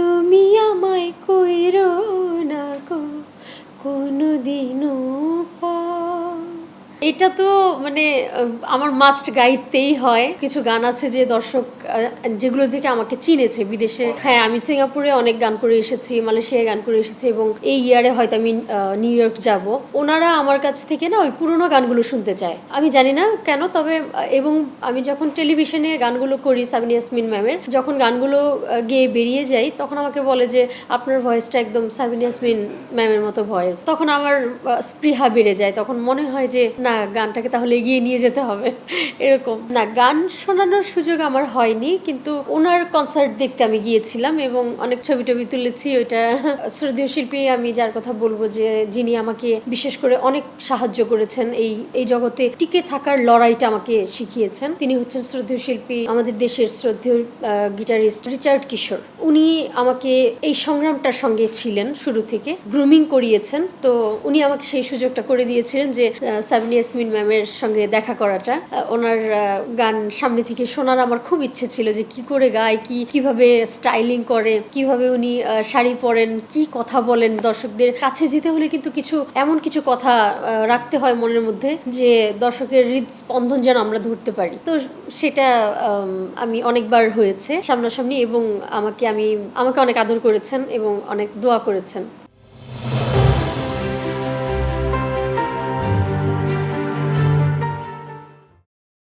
তুমি আমায় কইরো না গো কোনোদিনও পর। এটা তো মানে আমার মাস্ট গাইতেই হয়। কিছু গান আছে যে দর্শক যেগুলো থেকে আমাকে চিনেছে বিদেশে। হ্যাঁ, আমি সিঙ্গাপুরে অনেক গান করে এসেছি, মালয়েশিয়ায় গান করে এসেছি এবং এই ইয়ারে হয়তো আমি নিউ ইয়র্ক যাব। ওনারা আমার কাছ থেকে না ওই পুরোনো গানগুলো শুনতে চায়। আমি জানি না কেন, তবে এবং আমি যখন টেলিভিশনে গানগুলো করি সাবিনা ইয়াসমিন ম্যামের, যখন গানগুলো গেয়ে বেরিয়ে যাই তখন আমাকে বলে যে আপনার ভয়েসটা একদম সাবিনা ইয়াসমিন ম্যামের মতো ভয়েস। তখন আমার স্পৃহা বেড়ে যায়, তখন মনে হয় যে না, গানটাকে তাহলে এগিয়ে নিয়ে যেতে হবে। এরকম না, গান শোনানোর সুযোগ আমার হয়নি, কিন্তু ওনার কনসার্ট দেখতে আমি গিয়েছিলাম এবং অনেক ছবি টবি তুলেছি। ওইটা শ্রদ্ধেয় শিল্পী আমি যার কথা বলবো, যে যিনি আমাকে বিশেষ করে অনেক সাহায্য করেছেন এই জগতে টিকে থাকার লড়াইটা আমাকে শিখিয়েছেন, তিনি হচ্ছেন শ্রদ্ধেয় শিল্পী আমাদের দেশের শ্রদ্ধেয় গিটারিস্ট রিচার্ড কিশোর। উনি আমাকে এই সংগ্রামটার সঙ্গে ছিলেন শুরু থেকে, গ্রুমিং করিয়েছেন। তো উনি আমাকে সেই সুযোগটা করে দিয়েছিলেন যে সাবিনা ইয়াসমিন ম্যামের সঙ্গে দেখা করাটা। ওনার গান সামনে থেকে শোনার আমার খুব ইচ্ছে ছিল, যে কি করে গায়, কিভাবে স্টাইলিং করে, কিভাবে উনি শাড়ি পরেন, কি কথা বলেন। দর্শকদের কাছে যেতে হলে কিন্তু এমন কিছু কথা রাখতে হয় মনের মধ্যে, যে দর্শকের হৃদস্পন্দন যেন আমরা ধরতে পারি। তো সেটা আমি অনেকবার হয়েছে সামনাসামনি, এবং আমাকে অনেক আদর করেছেন এবং অনেক দোয়া করেছেন।